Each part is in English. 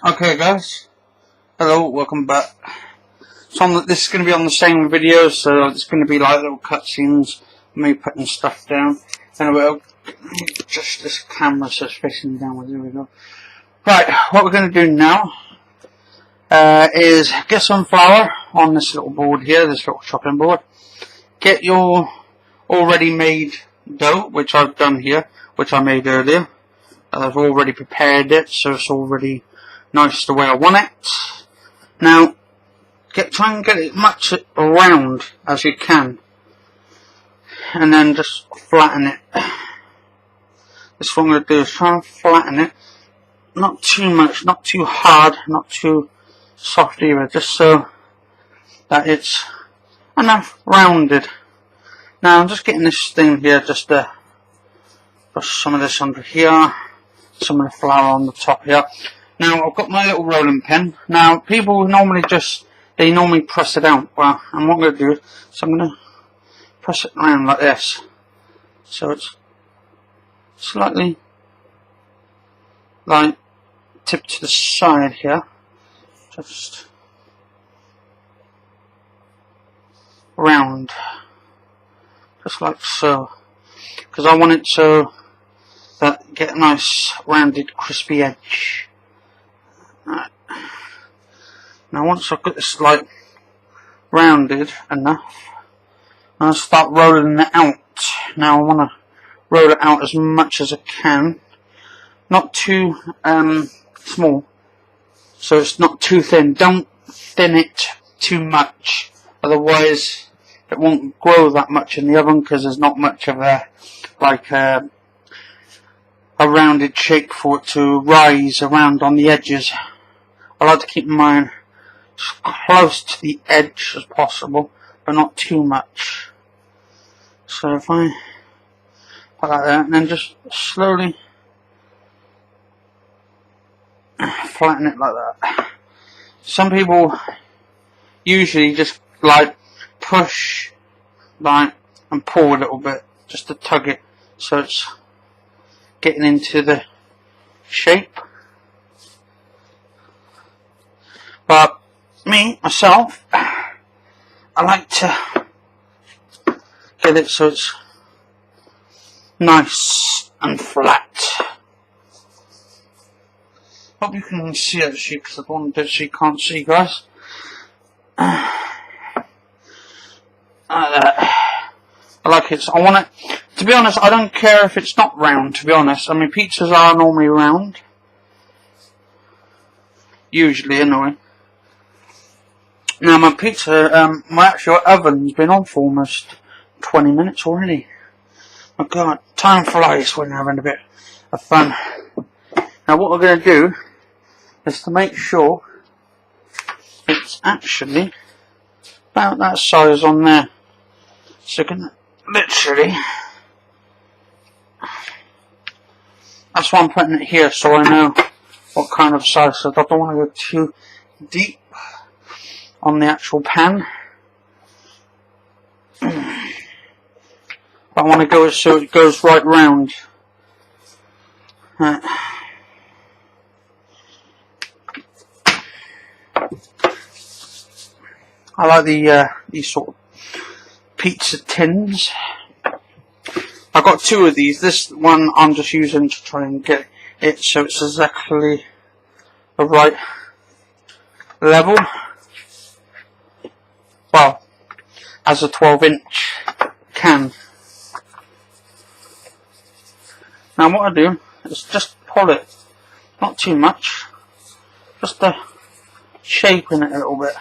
Okay guys, hello, welcome back. So this is going to be on the same video, so it's going to be like little cutscenes, me putting stuff down. Anyway, just this camera so it's facing downwards, there we go. Right, what we're going to do now is get some flour on this little board here, this little chopping board. Get your already made dough, which I've done here, which I made earlier. I've already prepared it, so it's already nice the way I want it. Now, try and get it much round as you can, and then just flatten it. This is what I'm going to do, is try and flatten it. Not too much, not too hard, not too soft either, just so that it's enough rounded. Now I'm just getting this thing here, just to brush some of this under here, some of the flour on the top here. Now I've got my little rolling pin. Now people normally normally press it out. Well, and what I'm going to do is I'm going to press it around like this, so it's slightly like tip to the side here, just round, just like so, because I want it so that get a nice rounded crispy edge. Right. Now once I've got this like rounded enough, I'll start rolling it out. Now I want to roll it out as much as I can, not too small, so it's not too thin. Don't thin it too much, otherwise it won't grow that much in the oven, because there's not much of a a rounded shape for it to rise around on the edges. I like to keep mine as close to the edge as possible, but not too much. So if I put like that, and then just slowly flatten it like that. Some people usually just like push like and pull a little bit just to tug it so it's getting into the shape. But myself, I like to get it so it's nice and flat. Hope you can see actually, because the one that you can't see, guys. I like it. I want it. To be honest, I don't care if it's not round. To be honest, I mean pizzas are normally round, usually anyway. Now my pizza, my actual oven's been on for almost 20 minutes already. My God, time flies when you're having a bit of fun. Now what we're going to do is to make sure it's actually about that size on there. So you can literally, that's why I'm putting it here, so I know what kind of size. So I don't want to go too deep on the actual pan, but I want to go so it goes right round. I like these sort of pizza tins. I've got two of these. This one I'm just using to try and get it so it's exactly the right level. Well, as a 12-inch can. Now what I do is just pull it, not too much, just to shape in it a little bit.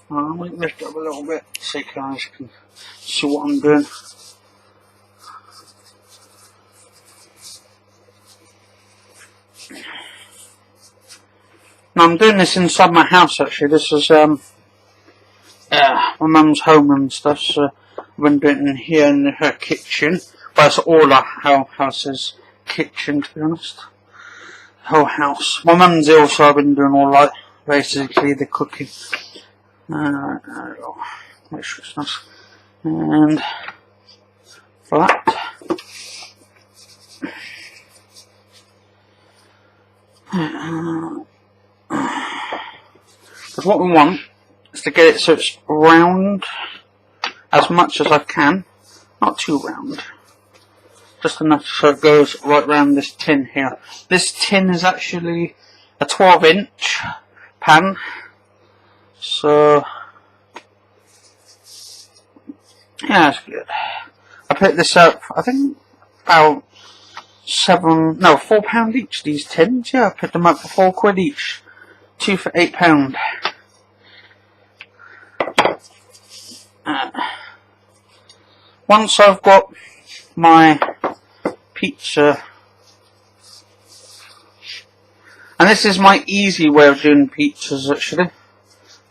I might lift it up a little bit so you guys can see what I'm doing. Now I'm doing this inside my house actually. This is my mum's home and stuff, so I've been doing it in here in her kitchen. Well, it's all our house's kitchen, to be honest. The whole house. My mum's ill, so I've been doing all like basically the cooking. Make sure it's nice and flat. Because what we want is to get it so it's round as much as I can, not too round, just enough so it goes right round this tin here. This tin is actually a 12-inch pan, so yeah, that's good. I picked this up, I think about £4 each, these tins. Yeah, I picked them up for £4 each, 2 for £8. Once I've got my pizza, and this is my easy way of doing pizzas actually. I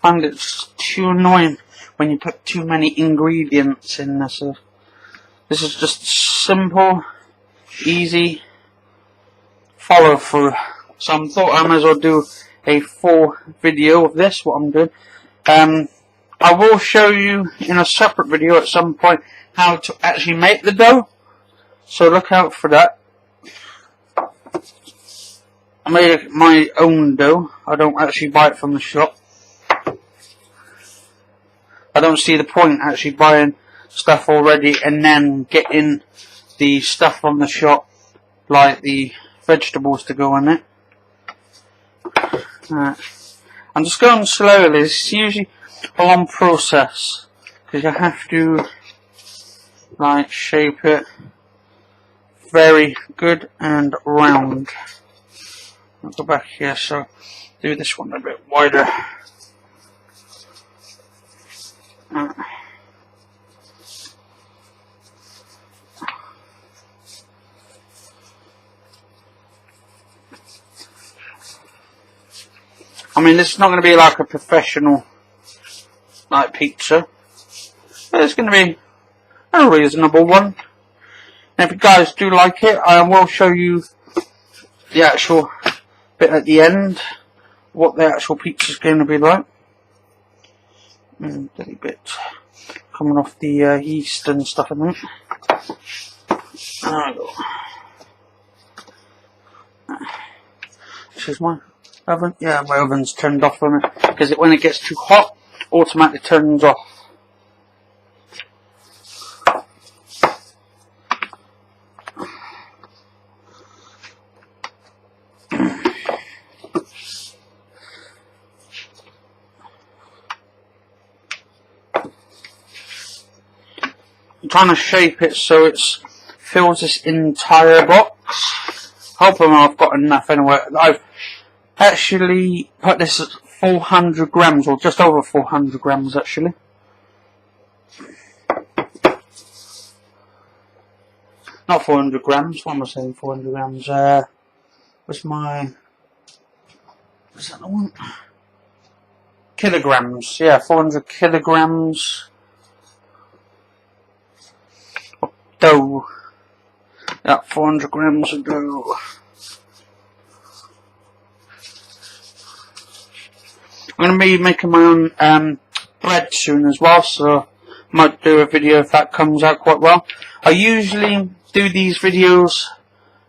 find it's too annoying when you put too many ingredients in there, so this is just simple, easy follow through. So I thought I might as well do a full video of this, what I'm doing. I will show you in a separate video at some point how to actually make the dough, so look out for that. I made my own dough, I don't actually buy it from the shop. I don't see the point actually buying stuff already and then getting the stuff from the shop, like the vegetables to go in it. I'm just going slowly. It's usually a long process because you have to like shape it very good and round. I'll go back here, so do this one a bit wider. I mean, this is not going to be like a professional like pizza, but it's going to be a reasonable one. And if you guys do like it, I will show you the actual bit at the end, what the actual pizza is going to be like. A little bit coming off the yeast and stuff in there. There we go. This is my oven. Yeah, my oven's turned off on it because when it gets too hot, automatically turns off. I'm trying to shape it so it fills this entire box. Hoping I've got enough anyway. I've actually put this at 400 grams, or just over 400 grams actually. Not 400 grams, what am I saying, 400 grams, what's that the one? Kilograms, yeah, 400 kilograms of dough. Yeah, 400 grams of dough. I'm going to be making my own bread soon as well, so I might do a video if that comes out quite well. I usually do these videos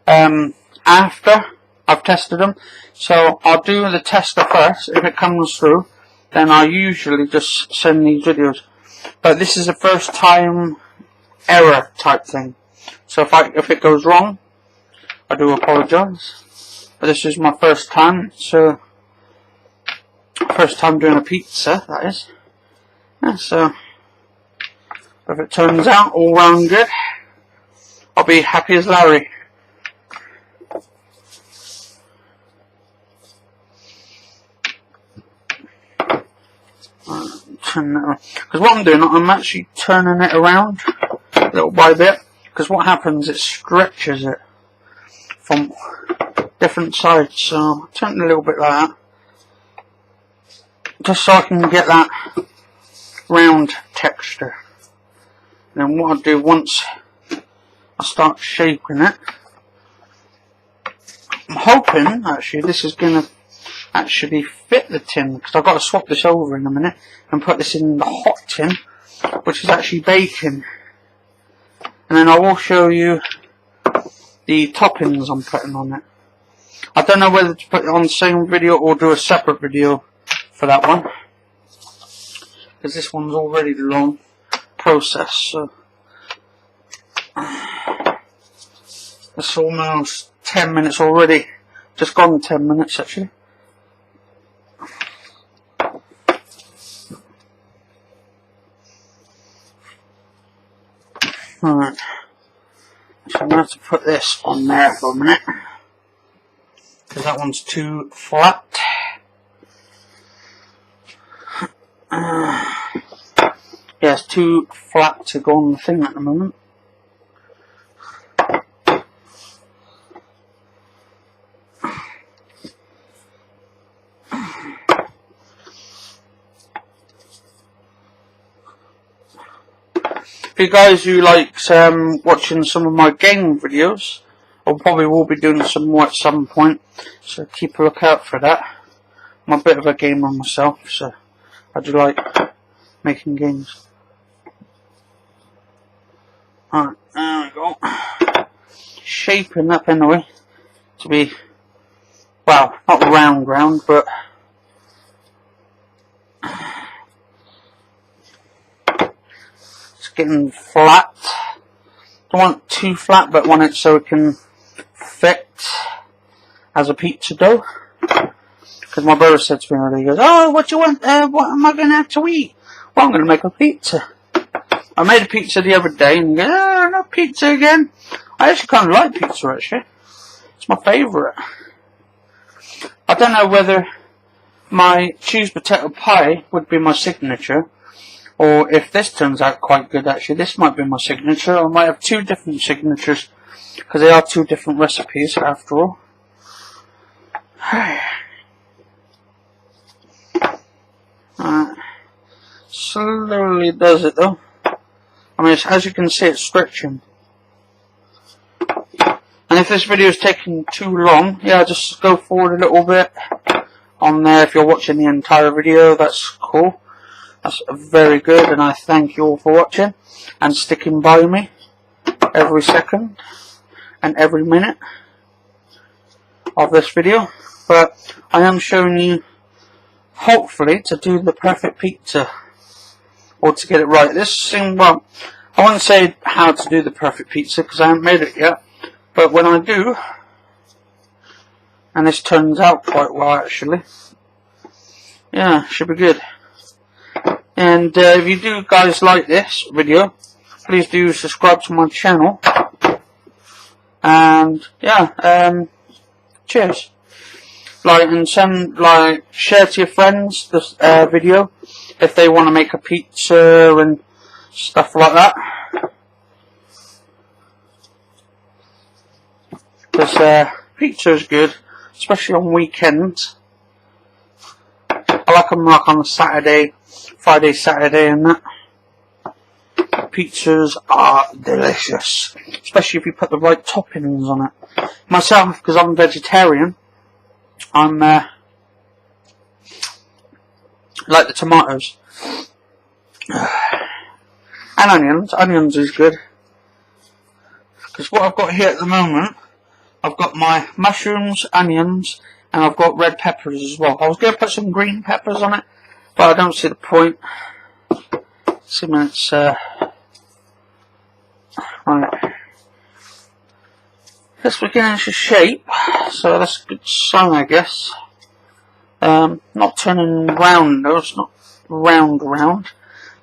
after I've tested them, so I'll do the tester first. If it comes through, then I usually just send these videos. But this is a first time error type thing, so if it goes wrong, I do apologise. But this is my first time, so first time doing a pizza, that is. Yeah, so if it turns out all round good, I'll be happy as Larry. Because what I'm doing, I'm actually turning it around little by bit, because what happens, it stretches it from different sides, so I turn it a little bit like that, just so I can get that round texture. And then what I'll do once I start shaping it, I'm hoping actually this is going to actually fit the tin, because I've got to swap this over in a minute and put this in the hot tin, which is actually baking. And then I will show you the toppings I'm putting on it. I don't know whether to put it on the same video or do a separate video for that one, because this one's already long process. So it's almost 10 minutes already. Just gone 10 minutes actually. Alright, so I'm going to have to put this on there for a minute, because that one's too flat. Yeah, it's too flat to go on the thing at the moment. If you guys who likes watching some of my game videos, I probably will be doing some more at some point, so keep a lookout for that. I'm a bit of a gamer myself, so I do like making games. Alright, there we go. Shaping up anyway to be, well, not round, but it's getting flat. Don't want it too flat, but want it so it can fit as a pizza dough. Because my brother said to me earlier, he goes, "Oh, what do you want? What am I going to have to eat?" Well, I'm going to make a pizza. I made a pizza the other day, and he goes, "Oh, not pizza again." I actually kind of like pizza, actually. It's my favourite. I don't know whether my cheese potato pie would be my signature, or if this turns out quite good, actually, this might be my signature. I might have two different signatures, because they are two different recipes, after all. Slowly does it though. I mean, as you can see, it's stretching. And if this video is taking too long, yeah, just go forward a little bit on there. If you're watching the entire video, that's cool. That's very good, and I thank you all for watching and sticking by me every second and every minute of this video. But I am showing you, hopefully, to do the perfect pizza, or to get it right. This thing, well, I wouldn't say how to do the perfect pizza because I haven't made it yet, but when I do, and this turns out quite well actually, yeah, should be good. And if you do guys like this video, please do subscribe to my channel, and yeah, cheers. Like, and share to your friends this video if they want to make a pizza and stuff like that. Because pizza is good, especially on weekends. I like them like on a Saturday, Friday, Saturday and that. Pizzas are delicious, especially if you put the right toppings on it. Myself, because I'm vegetarian, I'm like the tomatoes and onions. Onions is good, because what I've got here at the moment, I've got my mushrooms, onions, and I've got red peppers as well. I was going to put some green peppers on it, but I don't see the point. See, when it's right. It's beginning to shape, so that's a good sign, I guess. Not turning round though, it's not round.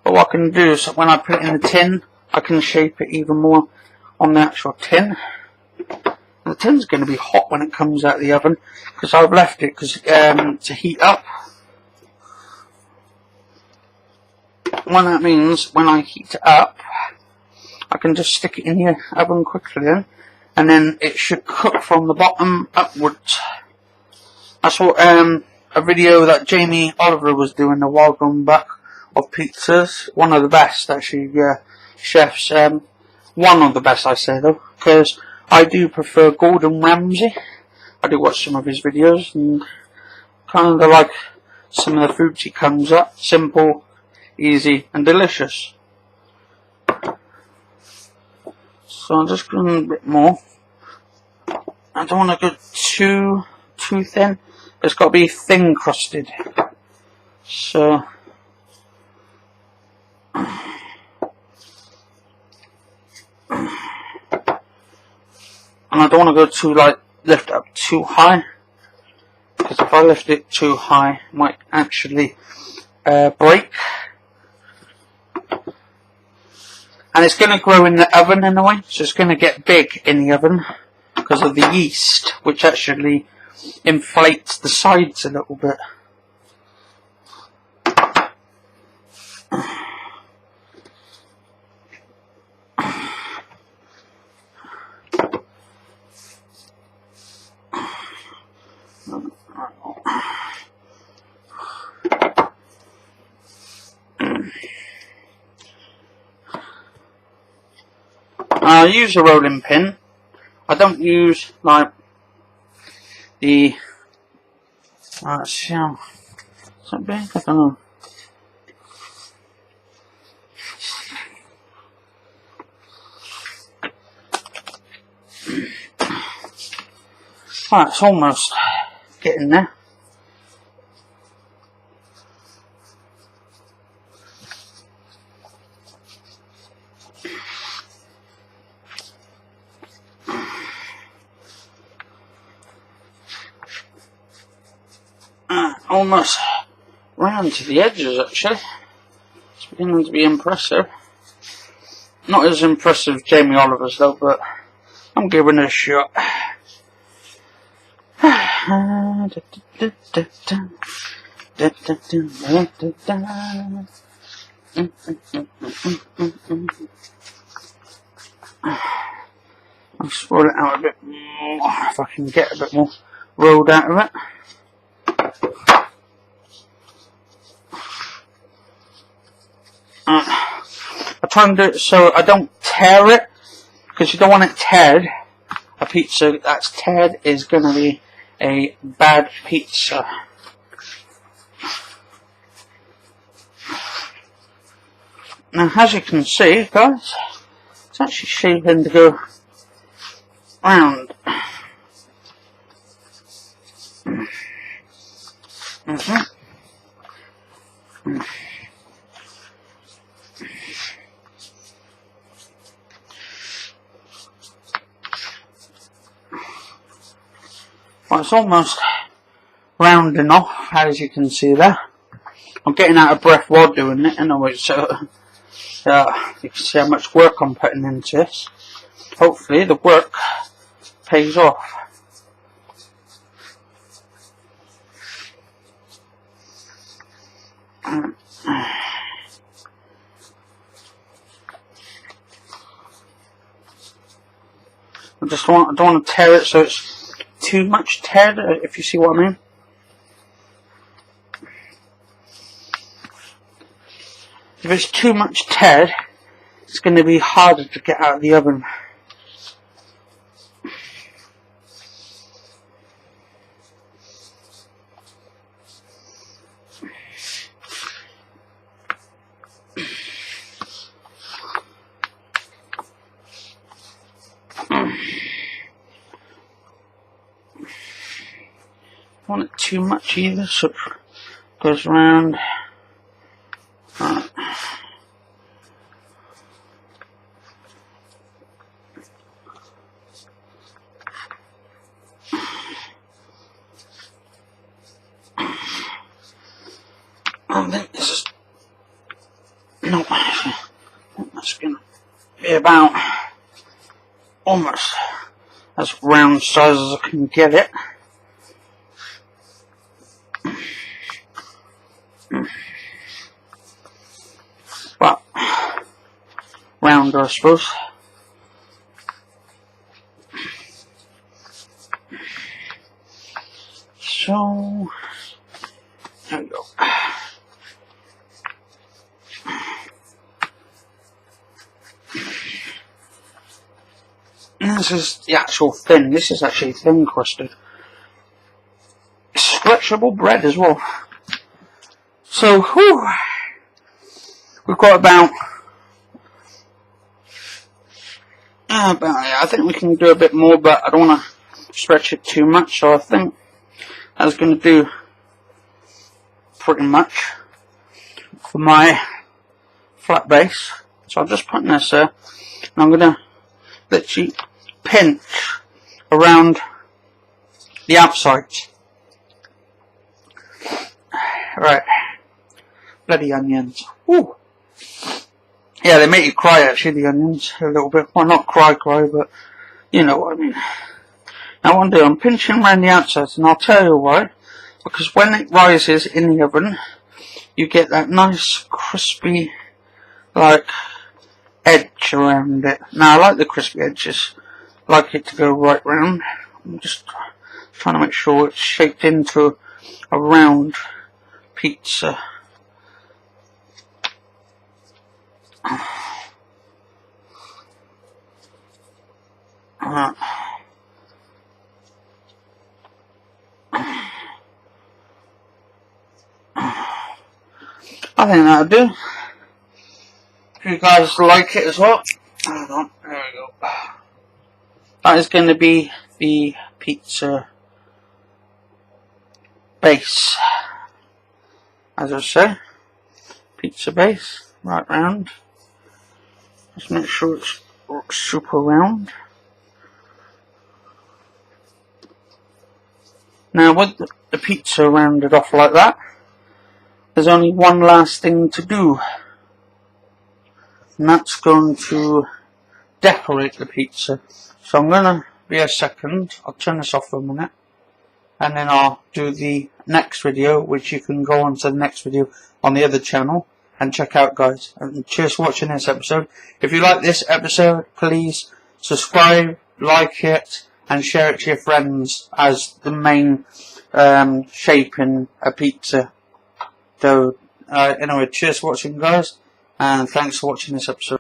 But what I can do is when I put it in the tin, I can shape it even more on the actual tin. And the tin's going to be hot when it comes out of the oven, because I've left it to heat up. What that means, when I heat it up, I can just stick it in the oven quickly then, and then it should cook from the bottom upwards. That's what a video that Jamie Oliver was doing a while gone back of pizzas. One of the best, actually, chefs. One of the best, I say though, because I do prefer Gordon Ramsay. I do watch some of his videos and kind of like some of the foods he comes up. Simple, easy and delicious. So I'm just going a bit more. I don't want to go too thin. It's got to be thin crusted. So and I don't want to go too lift up too high, because if I lift it too high, it might actually break. And it's going to grow in the oven in a way, so it's going to get big in the oven because of the yeast, which actually inflates the sides a little bit. I use a rolling pin. I don't use like the let's see how is that big? I don't know. Right, it's almost getting there. Almost round to the edges actually. It's beginning to be impressive. Not as impressive as Jamie Oliver's though, but I'm giving it a shot. I'll swirl it out a bit more if I can get a bit more rolled out of it. I try and do it so I don't tear it, because you don't want it teared. A pizza that's teared is going to be a bad pizza. Now, as you can see, guys, it's actually shaping to go round. Well, it's almost rounding off, as you can see there. I'm getting out of breath while doing it anyway, so you can see how much work I'm putting into this. Hopefully the work pays off. I don't want to tear it so it's too much teared, if you see what I mean. If it's too much teared, it's going to be harder to get out of the oven. Don't want it too much either, so it goes round. I think this is I think that's going to be about almost as round size as I can get it. Well, rounder I suppose. So, there we go. And this is the actual thin. This is actually thin crusted. Stretchable bread as well. So, whew, we've got about I think we can do a bit more, but I don't want to stretch it too much, so I think that's going to do pretty much for my flat base. So I'll just put this there, and I'm going to literally pinch around the outside. Right, bloody onions. Woo. Yeah, they make you cry actually, the onions, a little bit. Well, not cry, but you know what I mean. Now what I'm doing, I'm pinching around the outside, and I'll tell you why. Because when it rises in the oven, you get that nice crispy, like, edge around it. Now I like the crispy edges, I like it to go right round. I'm just trying to make sure it's shaped into a round pizza. I think that'll do. If you guys like it as well. Hold on, there we go. That is going to be the pizza base. As I say, pizza base, right round. Just make sure it's super round. Now with the pizza rounded off like that, there's only one last thing to do, and that's going to decorate the pizza. So I'm going to be a second, I'll turn this off for a minute, and then I'll do the next video, which you can go on to the next video on the other channel and check out, guys. And cheers for watching this episode. If you like this episode, please subscribe, like it, and share it to your friends as the main shape in a pizza. So, anyway, cheers for watching, guys, and thanks for watching this episode.